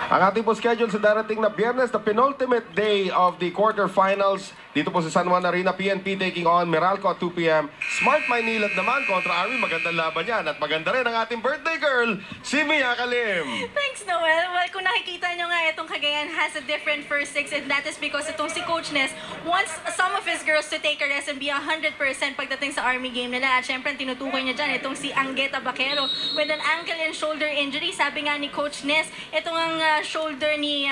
Ang ating po schedule sa darating na Biyernes, the penultimate day of the quarterfinals. Dito po sa San Juan Arena, PNP taking on Meralco at 2 p.m. Smart Maynilad naman kontra Army. Magandang laban yan. At maganda rin ang ating birthday girl, si Mia Kalim. Thanks, Noel. Well, kung nakikita nyo nga, itong Cagayan has a different first six, and that is because itong si Coach Ness wants some of his girls to take a rest and be 100% pagdating sa Army game nila. At syempre, tinutukoy niya dyan, itong si Angueta Baquero with an ankle and shoulder injury. Sabi nga ni Coach Ness, itong ang shoulder ni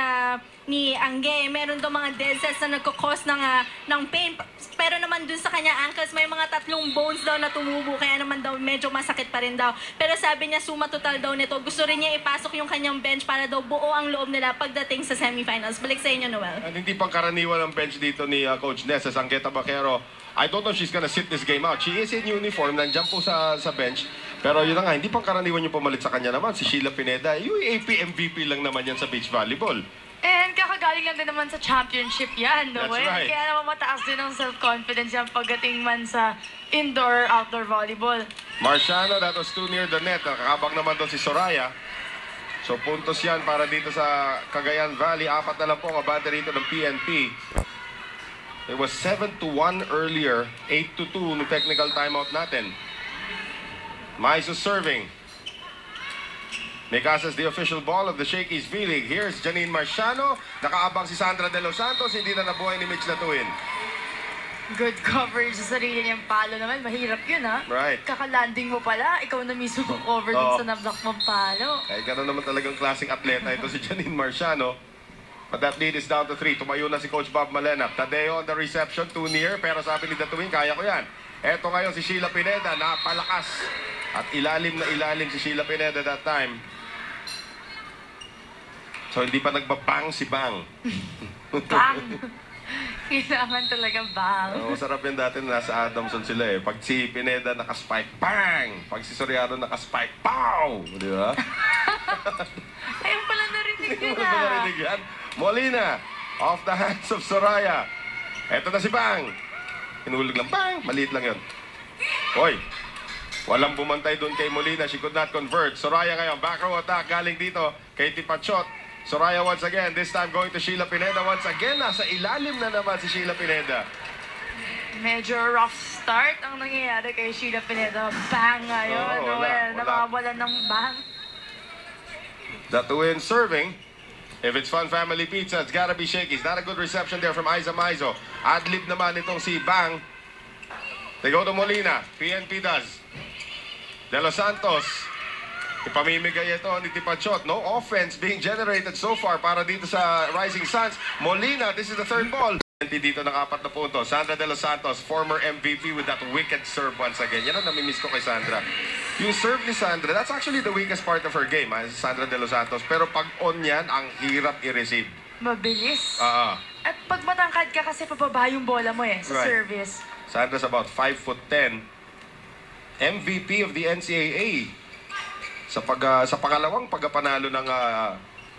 Angge, meron daw mga dead cells na nagkakos ng pain. Pero naman dun sa kanya ankles, may mga 3 bones daw na tumubo, kaya naman daw medyo masakit pa rin daw. Pero sabi niya, suma total daw nito. Gusto rin niya ipasok yung kanyang bench para daw buo ang loob nila pagdating sa semifinals. Balik sa inyo, Noel. At hindi pang karaniwan ang bench dito ni Coach Ness, sa Angueta Baquero. I don't know if she's gonna sit this game out. She is in uniform, nandiyan po sa bench. Pero yun na nga, hindi pang karaniwan yung pumalit sa kanya naman. Si Sheila Pineda, UAP MVP lang naman yan sa beach volleyball. And kakagaling lang din naman sa championship yan, no? That's right. Kaya naman mataas din ang self-confidence yan pagdating man sa indoor-outdoor volleyball. Marciano, that was too near the net. Nakakabak naman doon si Soraya. So puntos yan para dito sa Cagayan Valley. 4 na lang po ang abante rito ng PNP. It was 7-1 earlier. 8-2 no technical timeout natin. Maiso serving. Mikasas the official ball of the Shakey's V-League. Here's Janine Marciano. Nakaabang si Sandra De Los Santos. Hindi na nabuhay ni Mitch Latuin. Good coverage sa sarili niyang palo naman. Mahirap yun, ha? Right. Kakalanding mo pala, ikaw na mismo cover din sa nablock mong palo. Ay, gano'n naman talagang klaseng atleta ito si Janine Marciano. But that lead is down to 3. Tumayo na si Coach Bob Malena. Tadeo on the reception, too near. Pero sabi ni Datuin, kaya ko yan. Eto ngayon si Sheila Pineda, napalakas. At ilalim na ilalim si Sheila Pineda that time. So hindi pa nagbabang si Bang. Bang! Kailangan talaga bang. Masarap yan dati na nasa Adamson sila eh. Pag si Pineda nakaspike, bang! Pag si Soriano nakaspike, pow! Di ba? Ayun pala narinig yun Ayun pala narinig yan. Molina, off the hands of Soraya. Eto na si Bang. Hinulog lang, bang! Maliit lang yun. Hoy! Walang bumantay doon kay Molina. She could not convert. Soraya ngayon, back row attack galing dito kay Tipachot. Soraya once again, this time going to Sheila Pineda once again. Nasa ilalim na naman si Sheila Pineda. Medyo rough start ang nangyayari kay Sheila Pineda. Bang ngayon, Noel. Nakawalan ng bang. Datuin serving. If it's Fun Family Pizza, it's gotta be Shakey's. Not a good reception there from Aiza Maizo. Adlib naman itong si Bang. They go to Molina. PNP does. De Los Santos. Ipamimigay ito ni Tipachot. No offense being generated so far para dito sa Rising Suns. Molina, this is the third ball. Dito ng 4 na punto. Sandra De Los Santos, former MVP with that wicked serve once again. Yan ang namimiss ko kay Sandra. Yung serve ni Sandra, that's actually the weakest part of her game, Sandra De Los Santos. Pero pag on yan, ang hirap i-receive. Mabilis. At pag matangkad ka kasi pababa yung bola mo sa service. Sandra's about 5'10". MVP of the NCAA. Sa pangalawang pagkapanalo ng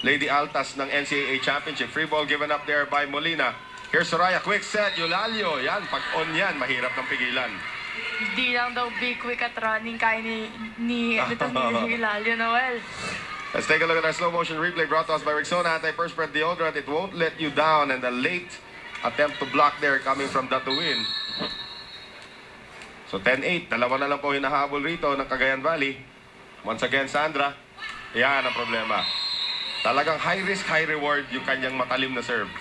Lady Altas ng NCAA Championship. Free ball given up there by Molina. Here's Soraya, quick set, Eulalio. Yan, pag on yan, mahirap ng pigilan. Hindi lang daw big, quick at running kaya ni Eulalio, Noel. Let's take a look at our slow motion replay brought to us by Rexona Anti-Perspirant Deodorant. It won't let you down, and the late attempt to block there coming from Datuin. So 10-8, dalawa na lang po hinahabol rito ng Cagayan Valley. Once again, Sandra, yan ang problema. Talagang high risk, high reward yung kanyang matalim na serve.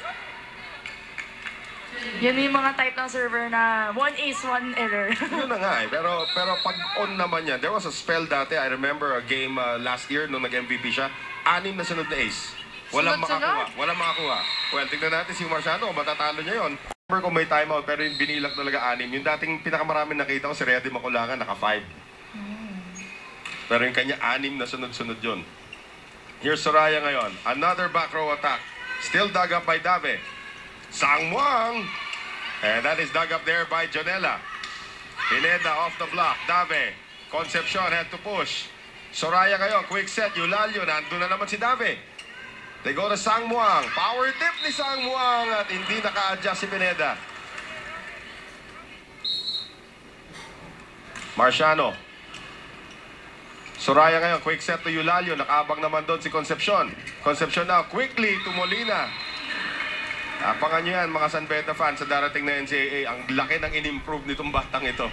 Yan yung mga type ng server na 1 ace, 1 error. Yun na nga eh. Pero pag on naman yan, there was a spell dati, I remember a game last year nung nag-MVP siya, 6 na sunod na ace. Walang makakuha. Walang makakuha. Well, tignan natin si Marciano, matatalo niya yun. Remember kung may timeout, pero yung binilak talaga 6. Yung dating pinakamaraming nakita ko, si Reddy Maculangan, naka 5. Pero yung kanya 6 na sunod-sunod yun. Here's Soraya ngayon. Another back row attack. Still dug up by Dave. Sang Muang. And that is dug up there by Jonella. Pineda off the block. Dave. Concepcion had to push. Soraya ngayon. Quick set. Eulalio. Nandun na naman si Dave. They go to Sang Muang. Power tip ni Sang Muang. At hindi naka-adjust si Pineda. Marciano. Soraya ngayon, quick set to Eulalio. Nakabang naman doon si Concepcion. Concepcion now, quickly to Molina. Abangan nyo yan, mga San Beda fans sa darating na NCAA. Ang laki ng in-improve nitong batang ito.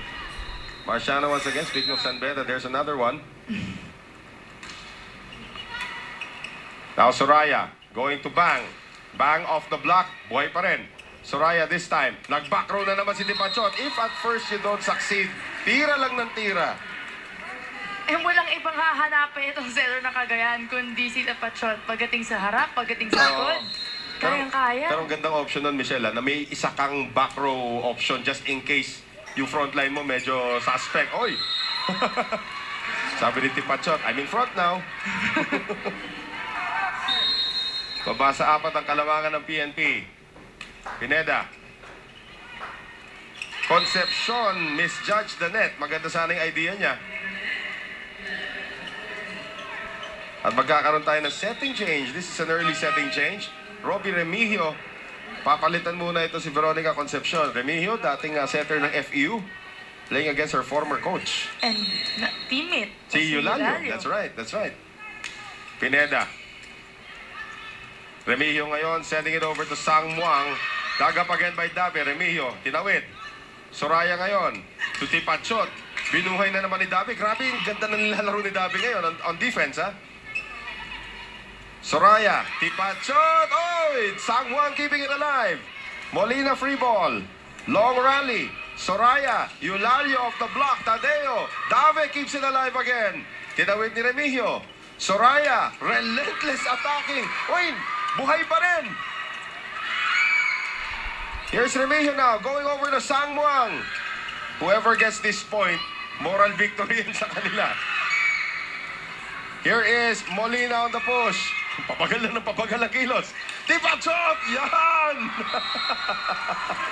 Marciano once again, speaking of San Beda, there's another one. Now Soraya, going to Bang. Bang off the block, buhay pa rin. Soraya this time, nag-back row na naman si Tipachot. If at first you don't succeed, tira lang ng tira. Walang ibang hahanapin itong seller na Cagayan, kundi si Tipachot. Pagdating sa harap, pagdating sa likod. Kayang-kaya. Pero ang gandang option nun, Michelle, na may isa kang back row option just in case yung frontline mo medyo suspect. Oy! Sabi ni Tipachot, I'm in front now. Baba sa 4 ang kalamangan ng PNP. Pineda. Concepcion misjudged the net. Maganda sana yung idea niya. At magkakaroon tayo ng setting change. This is an early setting change. Robbie Remigio. Papalitan muna ito si Veronica Concepcion. Remigio, dating setter ng FEU. Playing against her former coach. And teammate. Si Eulalio. That's right, that's right. Pineda. Remigio ngayon, sending it over to Sang Muang. Dagap again by Davi. Remigio, tinawid. Soraya ngayon, to Tipachot. Binuhay na naman ni Davi. Grabe, yung ganda na nilalaro ni Davi ngayon on defense, ha? Soraya, Tipachot. Oh, Sang Muang keeping it alive. Molina free ball. Long rally. Soraya, Eulalio off the block. Tadeo. Davi keeps it alive again. Tinawid ni Remigio. Soraya, relentless attacking. Uy, buhay pa rin. Here's Remigio now, going over to Sang Muang. Whoever gets this point, moral victory sa kanila. Here is Molina on the push. Papagal na ng papagal ang kilos. Tipachot! Yan!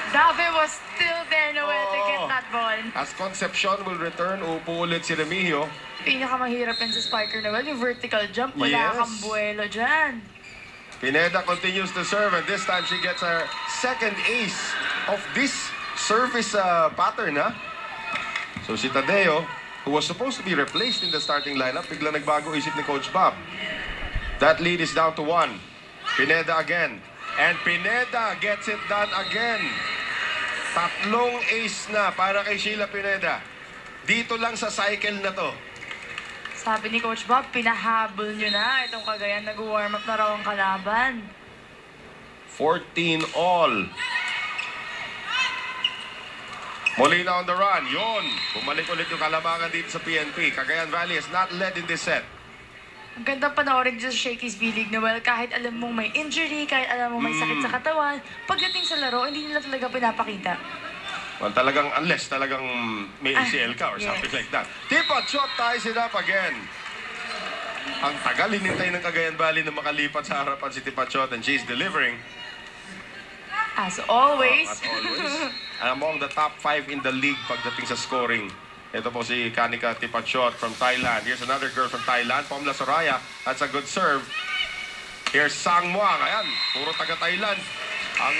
Davi was still there, Noel, to get that ball. As Concepcion will return, upo ulit si Remigio. Pinakamahirap yan sa spiker, Noel, yung vertical jump. Wala kang buwelo dyan. Pineda continues to serve, and this time she gets her second ace of this service pattern, ha? So si Tadeo, who was supposed to be replaced in the starting lineup, bigla nagbago isip ni Coach Bob. That lead is down to 1. Pineda again. And Pineda gets it done again. Tatlong ace na para kay Sheila Pineda. Dito lang sa cycle na to. Sabi ni Coach Bob, pinahabol nyo na itong Cagayan. Nag-warm up na raw ang kalaban. 14 all. Molina on the run. Yun. Bumalik ulit yung kalamangan dito sa PNP. Cagayan Valley has not led in this set. Ang ganda panoorin dyan sa Shakey's B-League, Noel. Kahit alam mong may injury, kahit alam mong may sakit sa katawan, pagdating sa laro, hindi nila talaga pinapakita. Well, talagang, unless talagang may ACL ka or something like that. Tipachot ties it up again. Ang tagal hinintay ng Cagayan Valley na makalipat sa harapan si Tipachot, and she's delivering. As always. As always. Among the top 5 in the league pagdating sa scoring. Ito po si Kanika Tipachot from Thailand. Here's another girl from Thailand, Pomla Soraya. That's a good serve. Here's Sang Muang. Ayan, puro taga-Thailand. Ang